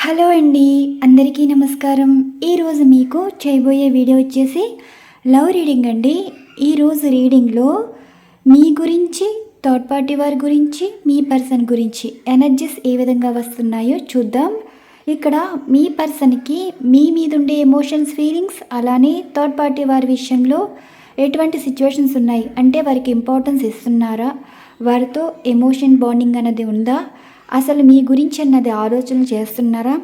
Hello అండి, అందరికీ నమస్కారం. ఈరోజు మీకు చేయబోయే వీడియో వచ్చేసి లవ్ రీడింగ్ అండి. ఈరోజు రీడింగ్లో మీ గురించి, థర్డ్ పార్టీ వారి గురించి, మీ పర్సన్ గురించి ఎనర్జీస్ ఏ విధంగా వస్తున్నాయో చూద్దాం. ఇక్కడ మీ పర్సన్కి మీ మీద ఉండే ఎమోషన్స్, ఫీలింగ్స్, అలానే థర్డ్ పార్టీ వారి విషయంలో ఎటువంటి సిచ్యువేషన్స్ ఉన్నాయి అంటే వారికి ఇంపార్టెన్స్ ఇస్తున్నారా, వారితో ఎమోషన్ బాండింగ్ అనేది ఉందా, అసలు మీ గురించి అన్నది ఆలోచన చేస్తున్నారా,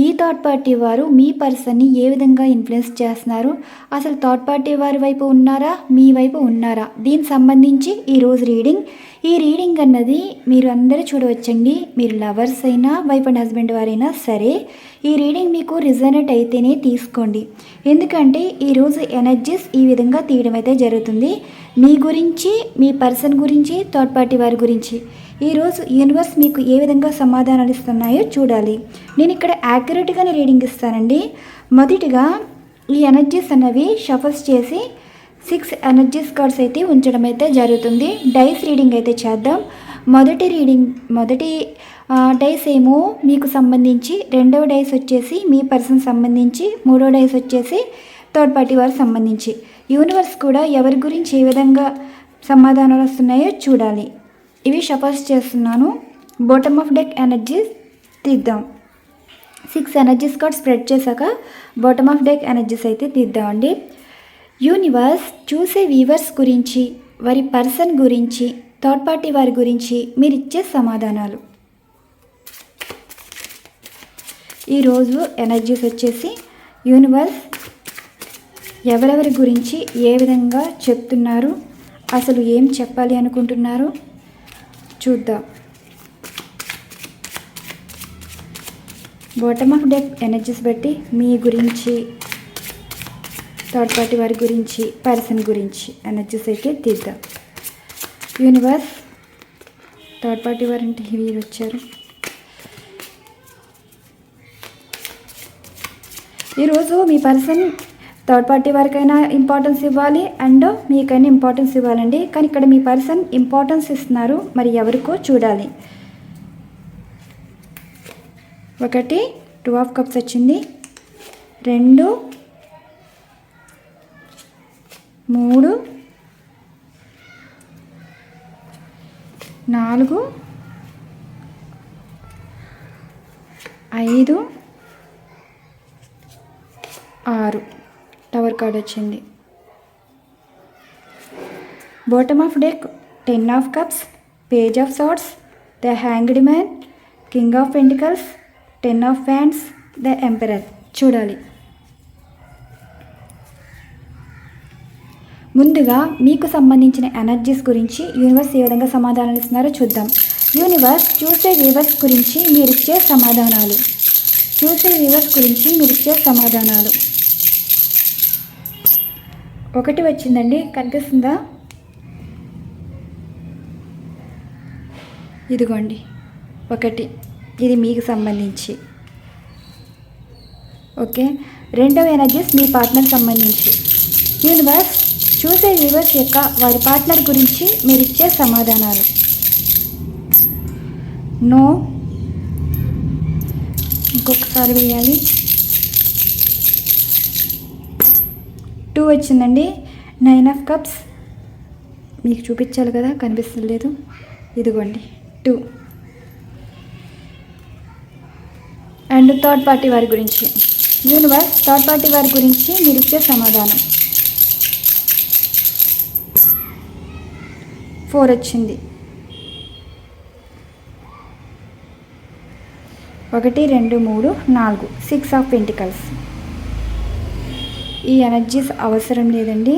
ఈ థర్డ్ పార్టీ వారు మీ పర్సన్ని ఏ విధంగా ఇన్ఫ్లుయెన్స్ చేస్తున్నారు, అసలు థర్డ్ పార్టీ వారి వైపు ఉన్నారా, మీ వైపు ఉన్నారా, దీనికి సంబంధించి ఈరోజు ఈ రీడింగ్ అన్నది మీరు అందరూ చూడవచ్చండి. మీరు లవర్స్ అయినా, వైఫ్ అండ్ హస్బెండ్ వారైనా సరే ఈ రీడింగ్ మీకు రిజనేట్ అయితేనే తీసుకోండి. ఎందుకంటే ఈరోజు ఎనర్జీస్ ఈ విధంగా తీయడం అయితే జరుగుతుంది. మీ గురించి, మీ పర్సన్ గురించి, థర్డ్ పార్టీ వారి గురించి ఈరోజు యూనివర్స్ మీకు ఏ విధంగా సమాధానాలు ఇస్తున్నాయో చూడాలి. నేను ఇక్కడ యాక్యురేట్గానే రీడింగ్ ఇస్తానండి. మొదటిగా ఈ ఎనర్జీస్ అనేవి షఫల్స్ చేసి 6 ఎనర్జీస్ కార్డ్స్ అయితే ఉంచడం అయితే జరుగుతుంది. డైస్ రీడింగ్ అయితే చేద్దాం. మొదటి డైస్ ఏమో మీకు సంబంధించి, రెండవ డైస్ వచ్చేసి మీ పర్సన్ సంబంధించి, మూడో డైస్ వచ్చేసి థర్డ్ పార్టీ వారికి సంబంధించి. యూనివర్స్ కూడా ఎవరి గురించి ఏ విధంగా సమాధానాలు వస్తున్నాయో చూడాలి. ఇవి షఫల్స్ చేస్తున్నాను. బాటమ్ ఆఫ్ డెక్ ఎనర్జీస్ తీద్దాం. 6 ఎనర్జీస్ కార్డ్ స్ప్రెడ్ చేశాక బాటమ్ ఆఫ్ డెక్ ఎనర్జీస్ అయితే తీద్దామండి. యూనివర్స్ చూసే వ్యూవర్స్ గురించి, వారి పర్సన్ గురించి, థర్డ్ పార్టీ వారి గురించి మీరు ఇచ్చే సమాధానాలు. ఈరోజు ఎనర్జీస్ వచ్చేసి యూనివర్స్ ఎవరెవరి గురించి ఏ విధంగా చెప్తున్నారు, అసలు ఏం చెప్పాలి అనుకుంటున్నారు చూద్దాం. బాటమ్ ఆఫ్ డెక్ ఎనర్జీస్ బట్టి మీ గురించి, థర్డ్ పార్టీ వారి గురించి, పర్సన్ గురించి ఎనర్జీస్ అయితే తీద్దాం. యూనివర్స్ థర్డ్ పార్టీ వారు అంటే వీరు వచ్చారు. ఈరోజు మీ పర్సన్ థర్డ్ పార్టీ వారికైనా ఇంపార్టెన్స్ ఇవ్వాలి అండ్ మీకైనా ఇంపార్టెన్స్ ఇవ్వాలండి. కానీ ఇక్కడ మీ పర్సన్ ఇంపార్టెన్స్ ఇస్తున్నారు, మరి ఎవరికో చూడాలి. 1 2 ఆఫ్ కప్స్ వచ్చింది, 2 3 4 5 6 టవర్ కార్డ్ వచ్చింది. Bottom of deck 10 of cups, page of swords, the hanged man, king of pentacles, 10 of wands, the emperor. చూడాలి. ముందుగా మీకు సంబంధించిన ఎనర్జీస్ గురించి యూనివర్స్ ఏ విధంగా సమాధానాలు ఇస్తున్నారో చూద్దాం. యూనివర్స్ చూసే వ్యూవర్స్ గురించి మీరిచ్చే సమాధానాలు. ఒకటి వచ్చిందండి, కనిపిస్తుందా? ఇదిగోండి 1, ఇది మీకు సంబంధించి. ఓకే, రెండవ ఎనర్జీస్ మీ పార్ట్నర్ సంబంధించి. యూనివర్స్ చూసే వ్యూవర్స్ యొక్క వారి పార్ట్నర్ గురించి మీరు ఇచ్చే సమాధానాలు. నో, ఇంకొకసారి వేయాలి. 2 వచ్చిందండి, 9 ఆఫ్ కప్స్. మీకు చూపించాలి కదా, కనిపిస్తలేదు. ఇదిగోండి 2. అండ్ థర్డ్ పార్టీ వారి గురించి. యూనివర్స్ థర్డ్ పార్టీ వారి గురించి మీరు ఇచ్చే సమాధానం. 4 వచ్చింది. 1 2 3 4 6 ఆఫ్ పెంటికల్స్. ఈ ఎనర్జీస్ అవసరం లేదండి.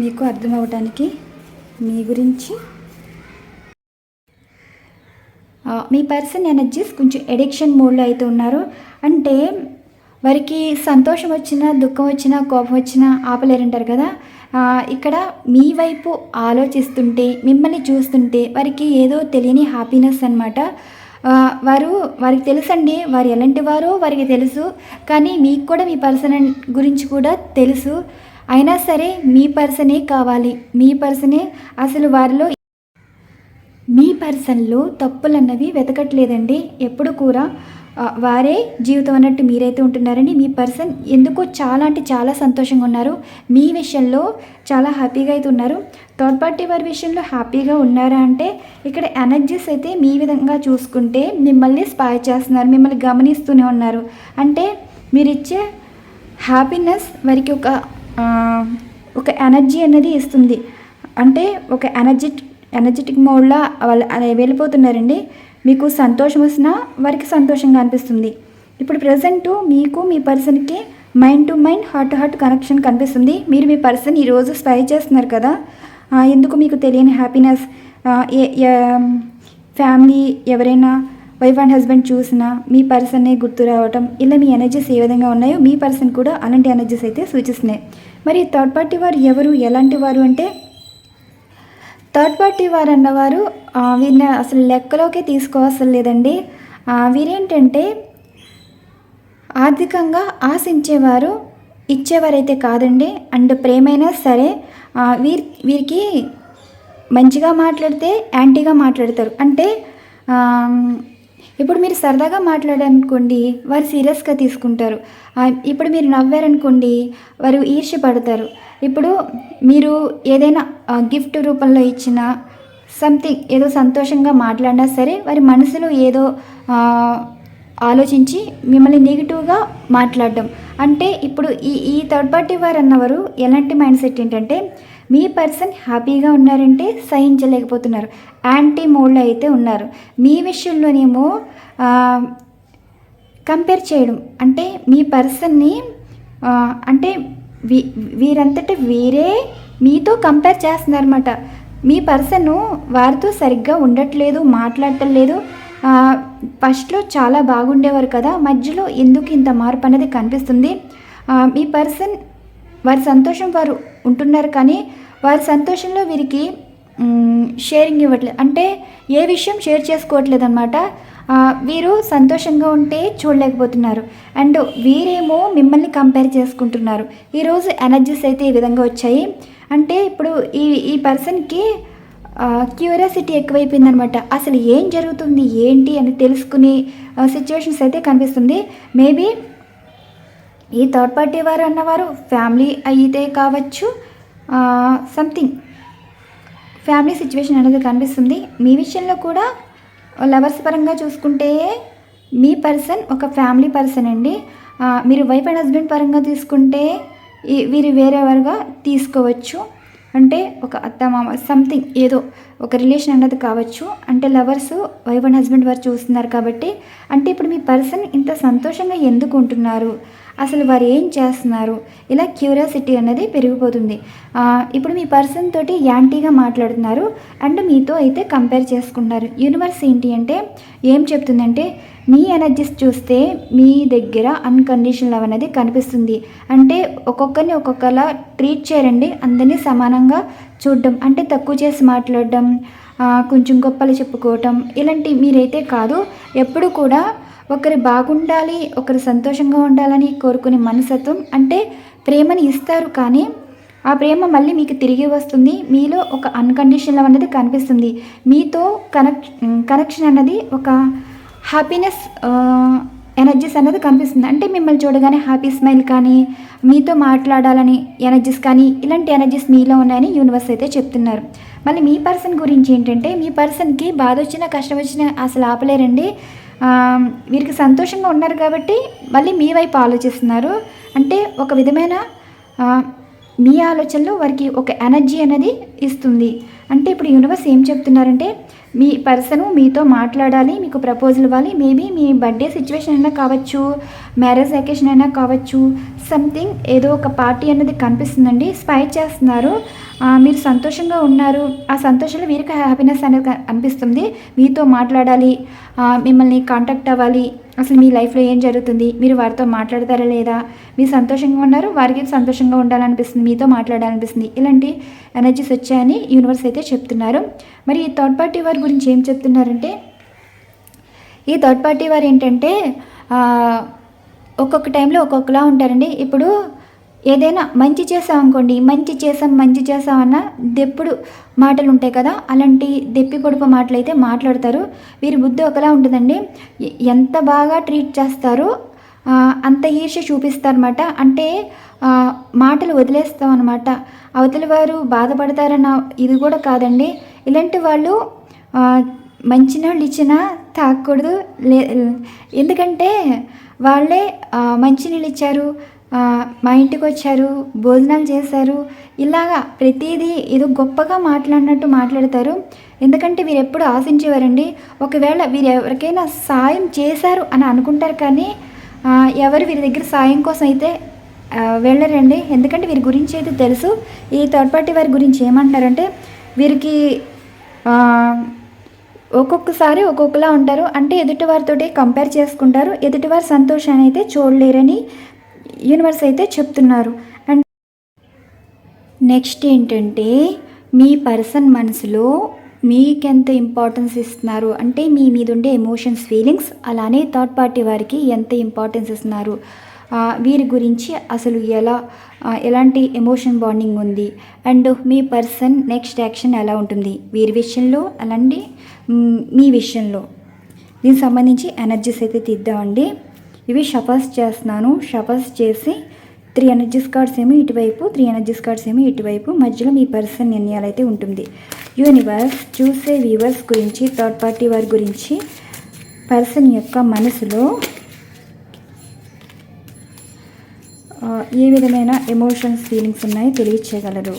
మీకు అర్థం అవ్వటానికి మీ గురించి, మీ పర్సన్ ఎనర్జీస్ కొంచెం ఎడిక్షన్ మోడ్లో అయితే ఉన్నారు. అంటే వారికి సంతోషం వచ్చినా, దుఃఖం వచ్చినా, కోపం వచ్చినా ఆపలేరంటారు కదా. ఇక్కడ మీ వైపు ఆలోచిస్తుంటే, మిమ్మల్ని చూస్తుంటే వారికి ఏదో తెలియని హ్యాపీనెస్ అనమాట. వారికి తెలుసండి, వారు ఎలాంటి వారో వారికి తెలుసు. కానీ మీకు కూడా మీ పర్సన్ గురించి కూడా తెలుసు. అయినా సరే మీ పర్సనే కావాలి, మీ పర్సనే అసలు వారిలో మీ పర్సన్లో తప్పులన్నవి వెతకట్లేదండి. ఎప్పుడు కూడా వారే జీవితం అన్నట్టు మీరైతే ఉంటున్నారండి. మీ పర్సన్ ఎందుకో చాలా అంటే చాలా సంతోషంగా ఉన్నారు. మీ విషయంలో చాలా హ్యాపీగా అయితే ఉన్నారు. థర్డ్ పార్టీ వారి విషయంలో హ్యాపీగా ఉన్నారా అంటే ఇక్కడ ఎనర్జీస్ అయితే మీ విధంగా చూసుకుంటే మిమ్మల్ని స్పై చేస్తున్నారు, మిమ్మల్ని గమనిస్తూనే ఉన్నారు. అంటే మీరిచ్చే హ్యాపీనెస్ వారికి ఒక ఎనర్జీ అనేది ఇస్తుంది. అంటే ఒక ఎనర్జెటిక్ మోడ్లా వాళ్ళు వెళ్ళిపోతున్నారండి. మీకు సంతోషం వచ్చినా వారికి సంతోషంగా అనిపిస్తుంది. ఇప్పుడు ప్రజెంట్ మీకు మీ పర్సన్కి mind to mind, heart to heart connection కనిపిస్తుంది. మీరు మీ పర్సన్ ఈరోజు స్పై చేస్తున్నారు కదా, ఎందుకు మీకు తెలియని హ్యాపీనెస్. ఫ్యామిలీ ఎవరైనా వైఫ్ అండ్ హస్బెండ్ చూసినా మీ పర్సన్నే గుర్తు రావటం, ఇలా మీ ఎనర్జీస్ ఏ విధంగా ఉన్నాయో మీ పర్సన్ కూడా అలాంటి ఎనర్జీస్ అయితే సూచిస్తున్నాయి. మరి థర్డ్ పార్టీ వారు ఎవరు, ఎలాంటి వారు అంటే థర్డ్ పార్టీ వారు అన్నవారు వీరిని అసలు లెక్కలోకి తీసుకోవసరం లేదండి. వీరేంటంటే ఆర్థికంగా ఆశించేవారు, ఇచ్చేవారైతే కాదండి. అండ్ ప్రేమైనా సరే వీరికి మంచిగా మాట్లాడితే యాంటీగా మాట్లాడతారు. అంటే ఇప్పుడు మీరు సరదాగా మాట్లాడారనుకోండి వారు సీరియస్గా తీసుకుంటారు. ఇప్పుడు మీరు నవ్వారనుకోండి వారు ఈర్ష్యపడతారు. ఇప్పుడు మీరు ఏదైనా గిఫ్ట్ రూపంలో ఇచ్చిన సంథింగ్ ఏదో సంతోషంగా మాట్లాడినా సరే వారి మనసులో ఏదో ఆలోచించి మిమ్మల్ని నెగిటివ్గా మాట్లాడడం. అంటే ఇప్పుడు ఈ థర్డ్ పార్టీ వారు అన్నవారు ఎలాంటి మైండ్ సెట్ ఏంటంటే మీ పర్సన్ హ్యాపీగా ఉన్నారంటే సహించలేకపోతున్నారు, యాంటీ మోడ్లో అయితే ఉన్నారు. మీ విషయంలోనేమో కంపేర్ చేయడం, అంటే మీ పర్సన్ని అంటే వీరంతట వీరే మీతో కంపేర్ చేస్తున్నారన్నమాట. మీ పర్సన్ వారితో సరిగ్గా ఉండట్లేదు, మాట్లాడటం లేదు. ఫస్ట్లో చాలా బాగుండేవారు కదా, మధ్యలో ఎందుకు ఇంత మార్పు అనేది కనిపిస్తుంది. మీ పర్సన్ వారి సంతోషం వారు ఉంటున్నారు కానీ వారి సంతోషంలో వీరికి షేరింగ్ ఇవ్వట్లేదు. అంటే ఏ విషయం షేర్ చేసుకోవట్లేదు అనమాట. వీరు సంతోషంగా ఉంటే చూడలేకపోతున్నారు. అండ్ వీరేమో మిమ్మల్ని కంపేర్ చేసుకుంటున్నారు. ఈరోజు ఎనర్జీస్ అయితే ఈ విధంగా వచ్చాయి. అంటే ఇప్పుడు ఈ పర్సన్కి క్యూరియాసిటీ ఎక్కువైపోయిందనమాట. అసలు ఏం జరుగుతుంది ఏంటి అని తెలుసుకునే సిచ్యువేషన్స్ అయితే కనిపిస్తుంది. మేబీ ఈ థర్డ్ పార్టీ వారు అన్నవారు ఫ్యామిలీ అయితే కావచ్చు, సంథింగ్ ఫ్యామిలీ సిచ్యువేషన్ అనేది కనిపిస్తుంది. మీ విషయంలో కూడా లవర్స్ పరంగా చూసుకుంటే మీ పర్సన్ ఒక ఫ్యామిలీ పర్సన్ అండి. మీరు వైఫ్ అండ్ హస్బెండ్ పరంగా తీసుకుంటే వీరు వేరేవారుగా తీసుకోవచ్చు. అంటే ఒక అత్తమామ సంథింగ్ ఏదో ఒక రిలేషన్ అన్నది కావచ్చు. అంటే లవర్స్ వైఫ్ అండ్ హస్బెండ్ వారు చూస్తున్నారు కాబట్టి, అంటే ఇప్పుడు మీ పర్సన్ ఇంత సంతోషంగా ఎందుకు ఉంటున్నారు, అసలు వారు ఏం చేస్తున్నారు, ఇలా క్యూరియాసిటీ అనేది పెరిగిపోతుంది. ఇప్పుడు మీ పర్సన్ తోటి యాంటీగా మాట్లాడుతున్నారు అండ్ మీతో అయితే కంపేర్ చేసుకుంటున్నారు. యూనివర్స్ ఏంటి అంటే ఏం చెప్తుందంటే మీ ఎనర్జీస్ చూస్తే మీ దగ్గర అన్కండిషనల్ లవ్ అనేది కనిపిస్తుంది. అంటే ఒక్కొక్కరిని ఒక్కొక్కలా ట్రీట్ చేయరండి, అందరినీ సమానంగా చూడడం. అంటే తక్కువ చేసి మాట్లాడడం, కొంచెం గొప్పలు చెప్పుకోవటం ఇలాంటి మీరైతే కాదు. ఎప్పుడు కూడా ఒకరు బాగుండాలి, ఒకరు సంతోషంగా ఉండాలని కోరుకునే మనస్తత్వం. అంటే ప్రేమని ఇస్తారు కానీ ఆ ప్రేమ మళ్ళీ మీకు తిరిగి వస్తుంది. మీలో ఒక అన్కండిషనల్ లవ్ అనేది కనిపిస్తుంది. మీతో కనెక్షన్ అన్నది ఒక హ్యాపీనెస్ ఎనర్జీస్ అనేది కనిపిస్తుంది. అంటే మిమ్మల్ని చూడగానే హ్యాపీ స్మైల్ కానీ, మీతో మాట్లాడాలని ఎనర్జీస్ కానీ, ఇలాంటి ఎనర్జీస్ మీలో ఉన్నాయని యూనివర్స్ అయితే చెప్తున్నారు. మళ్ళీ మీ పర్సన్ గురించి ఏంటంటే మీ పర్సన్కి బాధ వచ్చినా కష్టం వచ్చినా అసలు ఆపలేరండి. వీరికి సంతోషంగా ఉన్నారు కాబట్టి మళ్ళీ మీ వైపు ఆలోచిస్తున్నారు. అంటే ఒక విధమైన మీ ఆలోచనలో వారికి ఒక ఎనర్జీ అనేది ఇస్తుంది. అంటే ఇప్పుడు యూనివర్స్ ఏం చెప్తున్నారంటే మీ పర్సను మీతో మాట్లాడాలి, మీకు ప్రపోజల్ ఇవ్వాలి. మేబీ మీ బర్త్డే సిచ్యువేషన్ అయినా కావచ్చు, మ్యారేజ్ అకేషన్ అయినా కావచ్చు, సంథింగ్ ఏదో ఒక పార్టీ అనేది కనిపిస్తుందండి. స్పై చేస్తున్నారు, మీరు సంతోషంగా ఉన్నారు. ఆ సంతోషంలో వీరికి హ్యాపీనెస్ అనేది అనిపిస్తుంది. మీతో మాట్లాడాలి, మిమ్మల్ని కాంటాక్ట్ అవ్వాలి, అసలు మీ లైఫ్లో ఏం జరుగుతుంది, మీరు వారితో మాట్లాడతారా లేదా, మీరు సంతోషంగా ఉన్నారు, వారికి సంతోషంగా ఉండాలనిపిస్తుంది, మీతో మాట్లాడాలనిపిస్తుంది. ఇలాంటి ఎనర్జీస్ వచ్చాయని యూనివర్స్ అయితే చెప్తున్నారు. మరి ఈ థర్డ్ పార్టీ వారి గురించి ఏం చెప్తున్నారంటే ఈ థర్డ్ పార్టీ వారు ఏంటంటే ఒక్కొక్క టైంలో ఒక్కొక్కలా ఉంటారండి. ఇప్పుడు ఏదైనా మంచి చేసామనుకోండి, మంచి చేసాం అన్న దెప్పుడు మాటలు ఉంటాయి కదా, అలాంటి దెప్పి పొడుపు మాటలైతే మాట్లాడతారు. వీరి బుద్ధి ఒకలా ఉంటుందండి. ఎంత బాగా ట్రీట్ చేస్తారో అంత ఈర్ష్య చూపిస్తారన్నమాట. అంటే మాటలు వదిలేస్తామన్నమాట. అవతలి వారు బాధపడతారన్న ఇది కూడా కాదండి. ఇలాంటి వాళ్ళు మంచినీళ్ళు ఇచ్చినా తాగకూడదు. ఎందుకంటే వాళ్ళే మంచినీళ్ళు ఇచ్చారు, మా ఇంటికి వచ్చారు, భోజనాలు చేశారు, ఇలాగా ప్రతిదీ ఏదో గొప్పగా మాట్లాడినట్టు మాట్లాడతారు. ఎందుకంటే వీరు ఎప్పుడు ఆశించేవారండి. ఒకవేళ వీరు ఎవరికైనా సాయం చేశారు అని అనుకుంటారు, కానీ ఎవరు వీరి దగ్గర సాయం కోసం అయితే వెళ్ళరండి. ఎందుకంటే వీరి గురించి అయితే తెలుసు. ఈ థర్డ్ పార్టీ వారి గురించి ఏమంటారంటే, వీరికి ఒక్కొక్కసారి ఒక్కొక్కలా ఉంటారు. అంటే ఎదుటివారితోటి కంపేర్ చేసుకుంటారు. ఎదుటివారి సంతోషాన్ని అయితే చూడలేరని యూనివర్స్ అయితే చెప్తున్నారు. అండ్ నెక్స్ట్ ఏంటంటే, మీ పర్సన్ మనసులో మీకెంత ఇంపార్టెన్స్ ఇస్తున్నారు అంటే మీ మీద ఉండే ఎమోషన్స్, ఫీలింగ్స్, అలానే థర్డ్ పార్టీ వారికి ఎంత ఇంపార్టెన్స్ ఇస్తున్నారు, వీరి గురించి అసలు ఎలాంటి ఎమోషన్ బాండింగ్ ఉంది, and me person next action ఎలా ఉంటుంది వీరి విషయంలో, అలాంటి మీ విషయంలో. దీనికి సంబంధించి ఎనర్జీస్ అయితే తీద్దామండి. ఇవి షఫల్స్ చేస్తున్నాను. షఫల్స్ చేసి 3 ఎనర్జీస్ కార్డ్స్ ఏమో ఇటువైపు, 3 ఎనర్జీస్ కార్డ్స్ ఏమో ఇటువైపు, మధ్యలో మీ పర్సన్ నిర్ణయాలు అయితే ఉంటుంది. యూనివర్స్ చూసే వ్యూవర్స్ గురించి, థర్డ్ పార్టీ వారి గురించి పర్సన్ యొక్క మనసులో ఏ విధమైన ఎమోషన్స్, ఫీలింగ్స్ ఉన్నాయో తెలియచేయగలరు.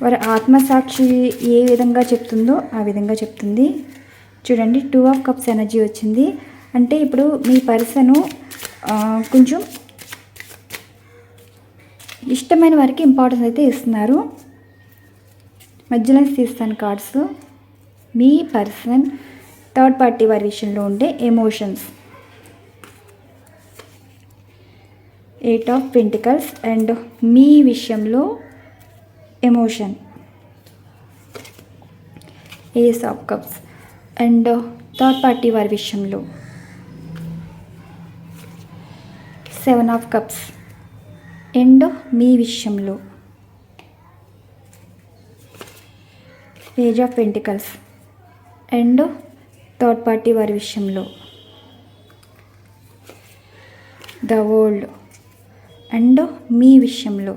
వారి ఆత్మసాక్షి ఏ విధంగా చెప్తుందో ఆ విధంగా చెప్తుంది. చూడండి, 2 ఆఫ్ కప్స్ ఎనర్జీ వచ్చింది. అంటే ఇప్పుడు మీ పర్సను కొంచెం ఇష్టమైన వారికి ఇంపార్టెన్స్ అయితే ఇస్తున్నారు. మధ్యలో తీస్తాను కార్డ్స్. మీ పర్సన్ థర్డ్ పార్టీ వారి విషయంలో ఉండే ఎమోషన్స్, 8 ఆఫ్ పెంటికల్స్, అండ్ మీ విషయంలో emotion, ace of cups, and third party వారి విషయంలో 7 ఆఫ్ కప్స్, అండ్ మీ విషయంలో page of pentacles, and third party వారి విషయంలో ద వరల్డ్, అండ్ మీ విషయంలో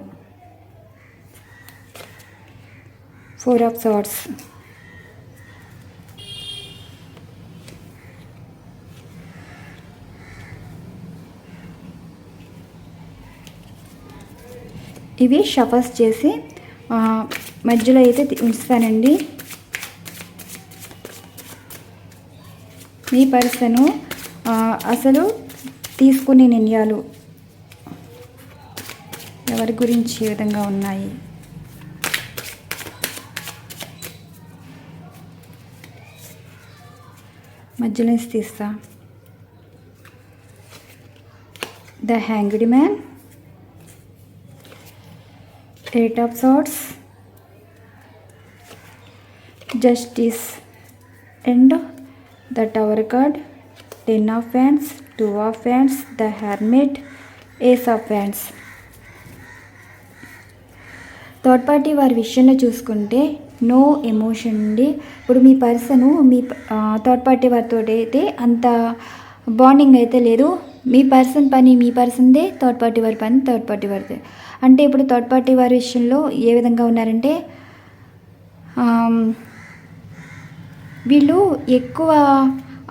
4 ఆఫ్ సార్డ్స్, ఇవి షఫల్స్ చేసి మధ్యలో అయితే ఉంచుతానండి. మీ పర్సను అసలు తీసుకునే నిర్ణయాలు ఎవరి గురించి ఏ విధంగా ఉన్నాయి, మధ్యలో తీస్తా. The hanged man, 8 of swords, justice, and the tower card, 10 of wands, 2 of wands, the hermit, ace of wands. Third party వారి విషయంలో చూసుకుంటే నో ఎమోషన్ అండి. ఇప్పుడు మీ పర్సను మీ థర్డ్ పార్టీ వారితో అయితే అంత బాండింగ్ అయితే లేదు. మీ పర్సన్ పని మీ పర్సన్దే, థర్డ్ పార్టీ వారి పని థర్డ్ పార్టీ వారిదే. అంటే ఇప్పుడు థర్డ్ పార్టీ వారి విషయంలో ఏ విధంగా ఉన్నారంటే, వీళ్ళు ఎక్కువ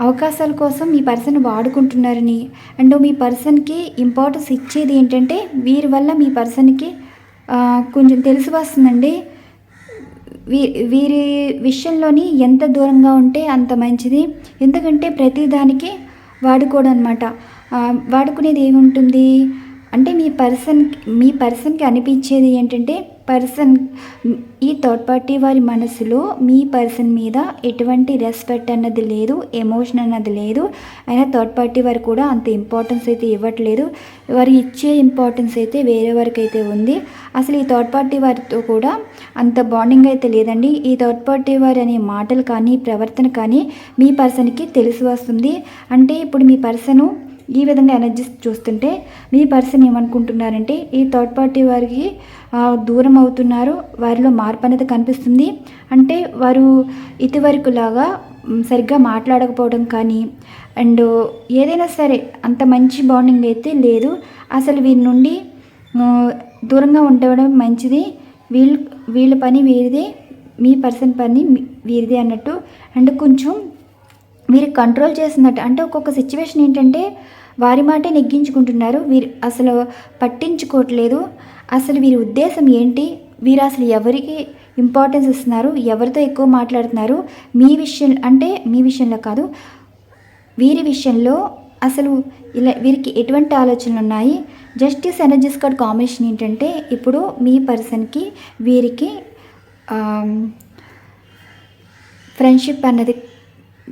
అవకాశాల కోసం మీ పర్సన్ వాడుకుంటున్నారని, అండ్ మీ పర్సన్కి ఇంపార్టెన్స్ ఇచ్చేది ఏంటంటే వీరి వల్ల మీ పర్సన్కి కొంచెం తెలిసి వస్తుందండి. వీరి విషయంలోని ఎంత దూరంగా ఉంటే అంత మంచిది. ఎందుకంటే ప్రతిదానికి వాడుకోవడం అనమాట. వాడుకునేది ఏముంటుంది అంటే మీ పర్సన్కి అనిపించేది ఏంటంటే, ఈ థర్డ్ పార్టీ వారి మనసులో మీ పర్సన్ మీద ఎటువంటి రెస్పెక్ట్ అన్నది లేదు, ఎమోషన్ అన్నది లేదు. అయినా థర్డ్ పార్టీ వారు కూడా అంత ఇంపార్టెన్స్ అయితే ఇవ్వట్లేదు. వారు ఇచ్చే ఇంపార్టెన్స్ అయితే వేరే వారికి అయితే ఉంది. అసలు ఈ థర్డ్ పార్టీ వారితో కూడా అంత బాండింగ్ అయితే లేదండి. ఈ థర్డ్ పార్టీ వారి అనే మాటలు కానీ, ప్రవర్తన కానీ మీ పర్సన్కి తెలిసి వస్తుంది. అంటే ఇప్పుడు మీ పర్సను ఈ విధంగా ఎనర్జీస్ చూస్తుంటే మీ పర్సన్ ఏమనుకుంటున్నారంటే ఈ థర్డ్ పార్టీ వారికి దూరం అవుతున్నారు, వారిలో మార్పు అనేది కనిపిస్తుంది. అంటే వారు ఇదివరకులాగా సరిగ్గా మాట్లాడకపోవడం కానీ అండ్ ఏదైనా సరే అంత మంచి బాండింగ్ అయితే లేదు. అసలు వీరి నుండి దూరంగా ఉండడం మంచిది. వీళ్ళ పని వీరిదే, మీ పర్సన్ పని వీరిదే అన్నట్టు. అండ్ కొంచెం మీరు కంట్రోల్ చేస్తున్నట్టు, అంటే ఒక్కొక్క సిచ్యువేషన్ ఏంటంటే వారి మాటే నెగ్గించుకుంటున్నారు, వీరు అసలు పట్టించుకోవట్లేదు. అసలు వీరి ఉద్దేశం ఏంటి, వీరు అసలు ఎవరికి ఇంపార్టెన్స్ ఇస్తున్నారు, ఎవరితో ఎక్కువ మాట్లాడుతున్నారు, మీ విషయంలో కాదు, వీరి విషయంలో అసలు ఇలా వీరికి ఎటువంటి ఆలోచనలు ఉన్నాయి. జస్టిస్ ఎనర్జీస్ కార్డ్ కాంబినేషన్ ఏంటంటే ఇప్పుడు మీ పర్సన్కి వీరికి ఫ్రెండ్షిప్ అన్నది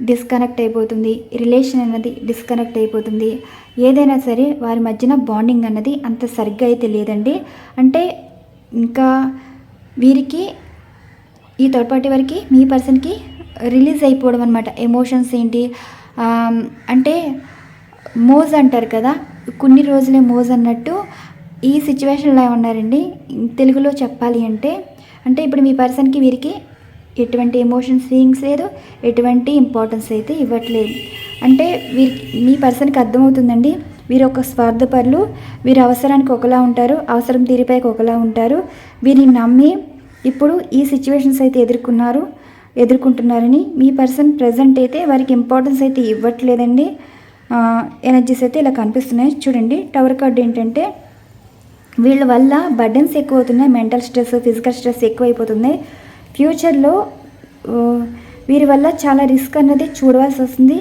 డిస్కనెక్ట్ అయిపోతుంది, రిలేషన్ అన్నది డిస్కనెక్ట్ అయిపోతుంది. ఏదైనా సరే వారి మధ్యన బాండింగ్ అన్నది అంత సరిగ్గా అయితే లేదండి. అంటే ఇంకా వీరికి ఈ థర్డ్ పార్టీ వారికి మీ పర్సన్కి రిలీజ్ అయిపోవడం అనమాట. ఎమోషన్స్ ఏంటి అంటే మోజ్ అంటారు కదా, కొన్ని రోజులే మోజ్ అన్నట్టు ఈ సిచ్యువేషన్లో ఉన్నారండి. తెలుగులో చెప్పాలి అంటే ఇప్పుడు మీ పర్సన్కి వీరికి ఎటువంటి ఎమోషన్స్ ఫీలింగ్స్ లేదు, ఎటువంటి ఇంపార్టెన్స్ అయితే ఇవ్వట్లేదు. అంటే మీ పర్సన్కి అర్థమవుతుందండి, వీరు ఒక స్వార్థపరులు, వీరి అవసరానికి ఒకలా ఉంటారు, అవసరం తీరిపోయాక ఒకలా ఉంటారు. వీరిని నమ్మి ఇప్పుడు ఈ సిచ్యువేషన్స్ అయితే ఎదుర్కొంటున్నారని మీ పర్సన్ ప్రజెంట్ అయితే వారికి ఇంపార్టెన్స్ అయితే ఇవ్వట్లేదండి. ఎనర్జీస్ అయితే ఇలా కనిపిస్తున్నాయి. చూడండి, టవర్ కార్డ్ ఏంటంటే వీళ్ళ వల్ల బర్డెన్స్ ఎక్కువ అవుతున్నాయి, మెంటల్ స్ట్రెస్, ఫిజికల్ స్ట్రెస్ ఎక్కువైపోతుంది. ఫ్యూచర్లో వీరి వల్ల చాలా రిస్క్ అన్నది చూడవలసి వస్తుంది.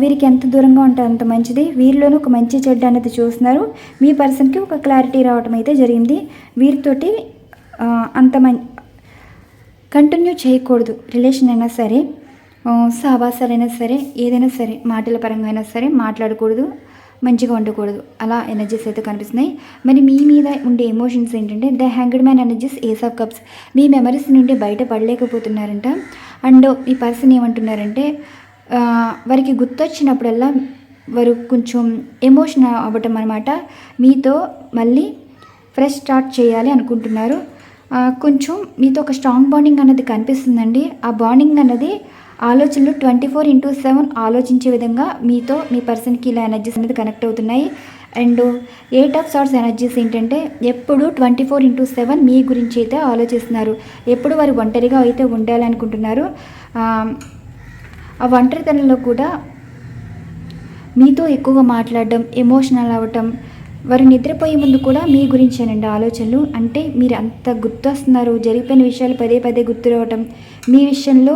వీరికి ఎంత దూరంగా ఉంటే అంత మంచిది. వీరిలోనూ ఒక మంచి చెడ్డ అనేది చూస్తున్నారు. మీ పర్సన్కి ఒక క్లారిటీ రావడం అయితే జరిగింది. వీరితోటి కంటిన్యూ చేయకూడదు. రిలేషన్ అయినా సరే, సహవాసాలైనా సరే, ఏదైనా సరే, మాటల పరంగా అయినా సరే మాట్లాడకూడదు, మంచిగా ఉండకూడదు. అలా ఎనర్జీస్ అయితే కనిపిస్తున్నాయి. మరి మీ మీద ఉండే ఎమోషన్స్ ఏంటంటే the hanged man energies, ace of cups. మీ మెమరీస్ నుండి బయట పడలేకపోతున్నారంట. అండ్ ఈ పర్సన్ ఏమంటున్నారంటే వారికి గుర్తొచ్చినప్పుడల్లా వారు కొంచెం ఎమోషన్ అవ్వటం అనమాట. మీతో మళ్ళీ ఫ్రెష్ స్టార్ట్ చేయాలి అనుకుంటున్నారు. కొంచెం మీతో ఒక స్ట్రాంగ్ బాండింగ్ అన్నది కనిపిస్తుందండి. ఆ బాండింగ్ అన్నది ఆలోచనలు 24/7 ఆలోచించే విధంగా మీతో మీ పర్సన్కి ఇలా ఎనర్జీస్ అనేది కనెక్ట్ అవుతున్నాయి. అండ్ 8 ఆఫ్ సార్ట్స్ ఎనర్జీస్ ఏంటంటే ఎప్పుడు 24/7 మీ గురించి అయితే ఆలోచిస్తున్నారు. ఎప్పుడు వారు ఒంటరిగా అయితే ఉండాలనుకుంటున్నారు. ఆ ఒంటరితనంలో కూడా మీతో ఎక్కువగా మాట్లాడడం, ఎమోషనల్ అవ్వటం, వారు నిద్రపోయే ముందు కూడా మీ గురించేనండి ఆలోచనలు. అంటే మీరు అంత గుర్తొస్తున్నారు, జరిగిపోయిన విషయాలు పదే పదే గుర్తు రావటం, మీ విషయంలో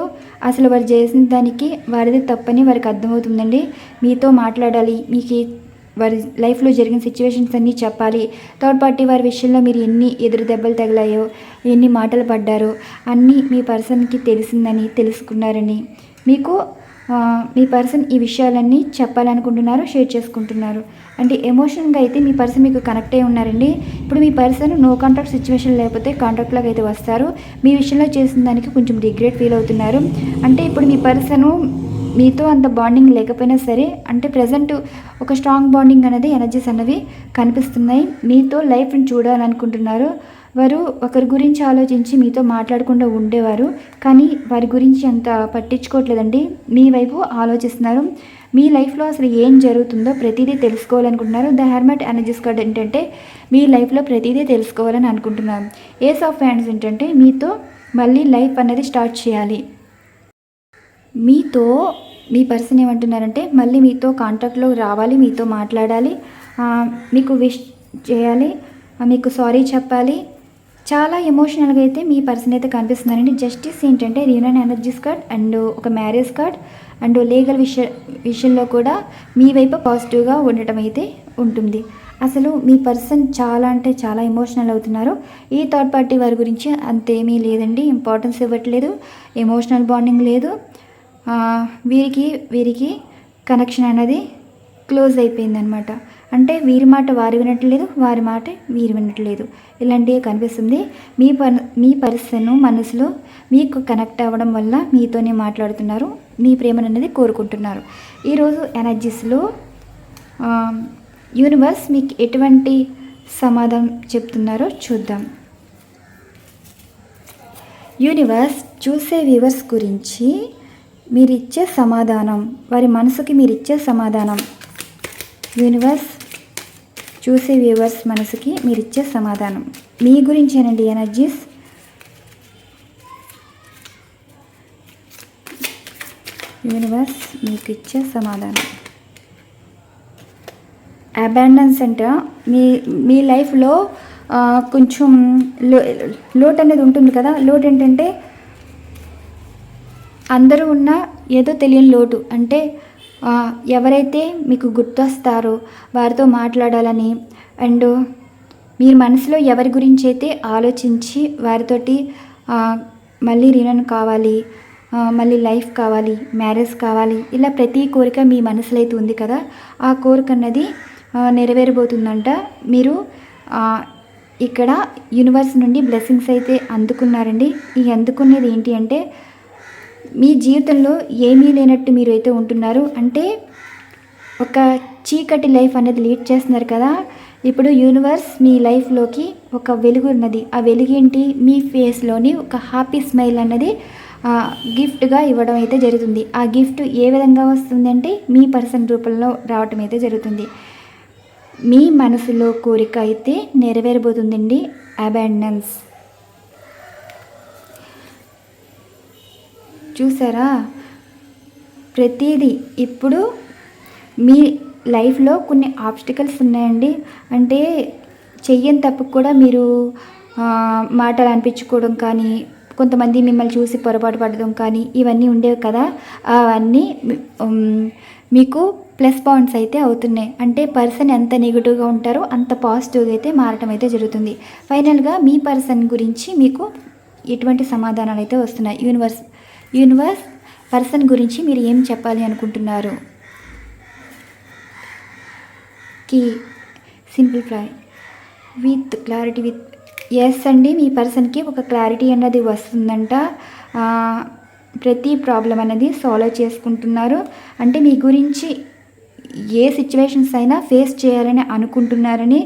అసలు వారు చేసిన దానికి వారిది తప్పని వారికి అర్థమవుతుందండి. మీతో మాట్లాడాలి, మీకు వారి లైఫ్లో జరిగిన సిచ్యువేషన్స్ అన్నీ చెప్పాలి. థర్డ్ పార్టీ వారి విషయంలో మీరు ఎన్ని ఎదురు దెబ్బలు తగిలాయో, ఎన్ని మాటలు పడ్డారో అన్నీ మీ పర్సన్కి తెలిసిందని, తెలుసుకున్నారని, మీకు మీ పర్సన్ ఈ విషయాలన్నీ చెప్పాలనుకుంటున్నారు, షేర్ చేసుకుంటున్నారు. అంటే ఎమోషనల్గా అయితే మీ పర్సన్ మీకు కనెక్ట్ అయి ఉన్నారండి. ఇప్పుడు మీ పర్సన్ నో కాంటాక్ట్ సిచ్యువేషన్ లేకపోతే కాంటాక్ట్లాగా అయితే వస్తారు. మీ విషయంలో చేసిన దానికి కొంచెం రిగ్రెట్ ఫీల్ అవుతున్నారు. అంటే ఇప్పుడు మీ పర్సను మీతో అంత బాండింగ్ లేకపోయినా సరే, అంటే ప్రజెంట్ ఒక స్ట్రాంగ్ బాండింగ్ అనేది ఎనర్జీస్ అన్నవి కనిపిస్తున్నాయి. మీతో లైఫ్ని చూడాలనుకుంటున్నారు. వారు ఒకరి గురించి ఆలోచించి మీతో మాట్లాడకుండా ఉండేవారు, కానీ వారి గురించి అంత పట్టించుకోవట్లేదండి. మీ వైపు ఆలోచిస్తున్నారు. మీ లైఫ్లో అసలు ఏం జరుగుతుందో ప్రతిదీ తెలుసుకోవాలనుకుంటున్నారు. ద హెర్మెట్ ఎనర్జీస్ కార్డ్ ఏంటంటే మీ లైఫ్లో ప్రతిదీ తెలుసుకోవాలని అనుకుంటున్నారు. ఏస్ ఆఫ్ హ్యాండ్స్ ఏంటంటే మీతో మళ్ళీ లైఫ్ అనేది స్టార్ట్ చేయాలి. మీతో మీ పర్సన్ ఏమంటున్నారంటే మళ్ళీ మీతో కాంటాక్ట్లో రావాలి, మీతో మాట్లాడాలి, మీకు విష్ చేయాలి, మీకు సారీ చెప్పాలి. చాలా ఎమోషనల్గా అయితే మీ పర్సన్ అయితే కనిపిస్తున్నారండి. జస్టిస్ ఏంటంటే రీయూనియన్ ఎనర్జీస్ కార్డ్ అండ్ ఒక మ్యారేజ్ కార్డ్ అండ్ లీగల్ విషయంలో కూడా మీ వైపు పాజిటివ్గా ఉండటం అయితే ఉంటుంది. అసలు మీ పర్సన్ చాలా అంటే చాలా ఎమోషనల్ అవుతున్నారు. ఈ థర్డ్ పార్టీ వారి గురించి అంతేమీ లేదండి, ఇంపార్టెన్స్ ఇవ్వట్లేదు, ఎమోషనల్ బాండింగ్ లేదు. వీరికి కనెక్షన్ అనేది క్లోజ్ అయిపోయిందనమాట. అంటే వీరి మాట వారు వినట్లేదు, వారి మాట వీరు వినట్లేదు, ఇలాంటివి కనిపిస్తుంది. మీ పర్సన్ మనసులో మీకు కనెక్ట్ అవ్వడం వల్ల మీతోనే మాట్లాడుతున్నారు, మీ ప్రేమను అనేది కోరుకుంటున్నారు. ఈరోజు ఎనర్జీస్లో యూనివర్స్ మీకు ఎటువంటి సమాధానం చెప్తున్నారో చూద్దాం. యూనివర్స్ చూసే వ్యూవర్స్ గురించి మీరిచ్చే సమాధానం, వారి మనసుకి మీరిచ్చే సమాధానం. యూనివర్స్ చూసే వ్యూవర్స్ మనసుకి మీరిచ్చే సమాధానం మీ గురించేనండి ఎనర్జీస్. యూనివర్స్ మీకు ఇచ్చే సమాధానం. అబాండెన్స్ అంటే మీ లైఫ్లో కొంచెం లోటు అనేది ఉంటుంది కదా. లోటు ఏంటంటే అందరూ ఉన్న ఏదో తెలియని లోటు. అంటే ఎవరైతే మీకు గుర్తొస్తారో వారితో మాట్లాడాలని, అండ్ మీరు మనసులో ఎవరి గురించి అయితే ఆలోచించి వారితోటి మళ్ళీ రీయూనియన్ కావాలి, మళ్ళీ లైఫ్ కావాలి, మ్యారేజ్ కావాలి, ఇలా ప్రతి కోరిక మీ మనసులో అయితే ఉంది కదా. ఆ కోరిక అన్నది నెరవేరబోతుందంట. మీరు ఇక్కడ యూనివర్స్ నుండి బ్లెస్సింగ్స్ అయితే అందుకున్నారండి. ఈ అందుకునేది ఏంటి అంటే మీ జీవితంలో ఏమీ లేనట్టు మీరు అయితే ఉంటున్నారు. అంటే ఒక చీకటి లైఫ్ అనేది లీడ్ చేస్తున్నారు కదా. ఇప్పుడు యూనివర్స్ మీ లైఫ్లోకి ఒక వెలుగు ఉన్నది. ఆ వెలుగు ఏంటి? మీ ఫేస్లోని ఒక హ్యాపీ స్మైల్ అన్నది గిఫ్ట్గా ఇవ్వడం అయితే జరుగుతుంది. ఆ గిఫ్ట్ ఏ విధంగా వస్తుందంటే మీ పర్సన్ రూపంలో రావటం అయితే జరుగుతుంది. మీ మనసులో కోరిక అయితే నెరవేరబోతుందండి. అబాండెన్స్ చూసారా? ప్రతిదీ ఇప్పుడు మీ లైఫ్లో కొన్ని ఆబ్స్టికల్స్ ఉన్నాయండి. అంటే చెయ్యని తప్పు కూడా మీరు మాటలు అనిపించుకోవడం కానీ, కొంతమంది మిమ్మల్ని చూసి పొరపాటు పడడం కానీ ఇవన్నీ ఉండేవి కదా. అవన్నీ మీకు ప్లస్ పాయింట్స్ అయితే అవుతున్నాయి. అంటే పర్సన్ ఎంత నెగిటివ్గా ఉంటారో అంత పాజిటివ్గా అయితే మారటం అయితే జరుగుతుంది. ఫైనల్గా మీ పర్సన్ గురించి మీకు ఎటువంటి సమాధానాలు అయితే వస్తున్నాయి. యూనివర్స్ పర్సన్ గురించి మీరు ఏం చెప్పాలి అనుకుంటున్నారు? Key simplify with clarity with ఎస్ అండి. మీ పర్సన్కి ఒక క్లారిటీ అన్నది వస్తుందంట. ప్రతి ప్రాబ్లం అనేది సాల్వ్ చేసుకుంటున్నారు. అంటే మీ గురించి ఏ సిచ్యువేషన్స్ అయినా ఫేస్ చేయాలని అనుకుంటున్నారని,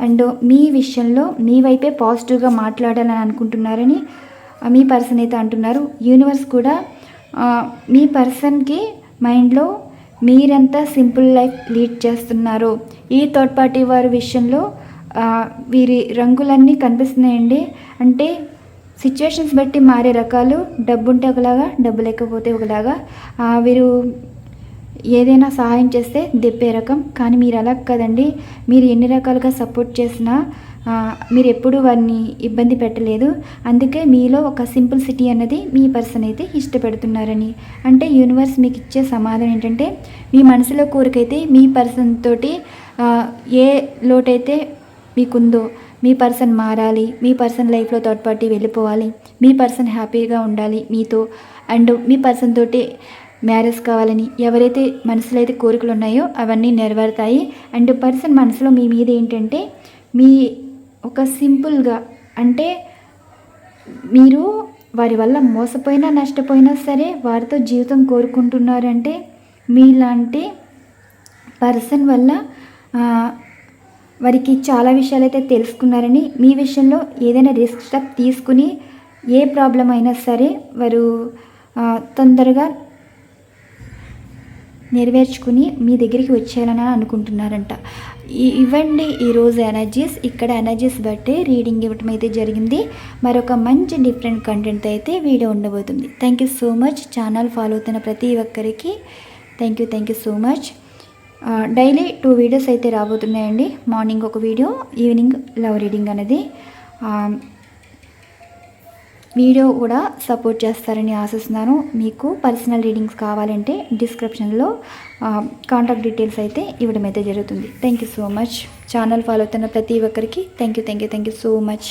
అండ్ మీ విషయంలో మీ వైపే పాజిటివ్గా మాట్లాడాలని అనుకుంటున్నారని మీ పర్సన్ అయితే అంటున్నారు. యూనివర్స్ కూడా మీ పర్సన్కి మైండ్లో మీరెంత సింపుల్ లైఫ్ లీడ్ చేస్తున్నారో ఈ థర్డ్ పార్టీ వారి విషయంలో వీరి రంగులన్నీ కనిపిస్తున్నాయండి. అంటే సిచ్యువేషన్స్ బట్టి మారే రకాలు. డబ్బు ఉంటే ఒకలాగా, డబ్బు లేకపోతే ఒకలాగా. వీరు ఏదైనా సహాయం చేస్తే దెప్పే రకం. కానీ మీరు అలా కదండి. మీరు ఎన్ని రకాలుగా సపోర్ట్ చేసినా మీరు ఎప్పుడూ వారిని ఇబ్బంది పెట్టలేదు. అందుకే మీలో ఒక సింప్లిసిటీ అన్నది మీ పర్సన్ అయితే ఇష్టపడుతున్నారని. అంటే యూనివర్స్ మీకు ఇచ్చే సమాధానం ఏంటంటే మీ మనసులో కోరికైతే మీ పర్సన్ తోటి ఏ లోటైతే మీకుందో మీ పర్సన్ మారాలి, మీ పర్సన్ లైఫ్లో థర్డ్ పార్టీ వెళ్ళిపోవాలి, మీ పర్సన్ హ్యాపీగా ఉండాలి మీతో, అండ్ మీ పర్సన్ తోటి మ్యారేజ్ కావాలని ఎవరైతే మనసులో అయితే కోరికలు ఉన్నాయో అవన్నీ నెరవేరుతాయి. అండ్ పర్సన్ మనసులో మీ మీద ఏంటంటే మీ ఒక సింపుల్గా, అంటే మీరు వారి వల్ల మోసపోయినా నష్టపోయినా సరే వారితో జీవితం కోరుకుంటున్నారంటే మీలాంటి పర్సన్ వల్ల వారికి చాలా విషయాలు అయితే తెలుసుకున్నారని, మీ విషయంలో ఏదైనా రిస్క్ స్టెప్ తీసుకుని ఏ ప్రాబ్లం అయినా సరే వారు తొందరగా నెరవేర్చుకుని మీ దగ్గరికి వచ్చేయాలని అనుకుంటున్నారంట. ఇవ్వండి ఈరోజు ఎనర్జీస్. ఇక్కడ ఎనర్జీస్ బట్టే రీడింగ్ ఇవ్వటం అయితే జరిగింది. మరొక మంచి డిఫరెంట్ కంటెంట్ అయితే వీడియో ఉండబోతుంది. Thank you so much. Channel follow అవుతున్న ప్రతి ఒక్కరికి thank you so much. Daily 2 videos అయితే రాబోతున్నాయండి. మార్నింగ్ ఒక వీడియో, ఈవినింగ్ లవ్ రీడింగ్ అనేది. వీడియో కూడా సపోర్ట్ చేస్తారని ఆశిస్తున్నాను. మీకు పర్సనల్ రీడింగ్స్ కావాలంటే డిస్క్రిప్షన్లో కాంటాక్ట్ డీటెయిల్స్ అయితే ఇవ్వడం అయితే జరుగుతుంది. Thank you so much. Channel follow అవుతున్న ప్రతి ఒక్కరికి థ్యాంక్ యూ సో మచ్.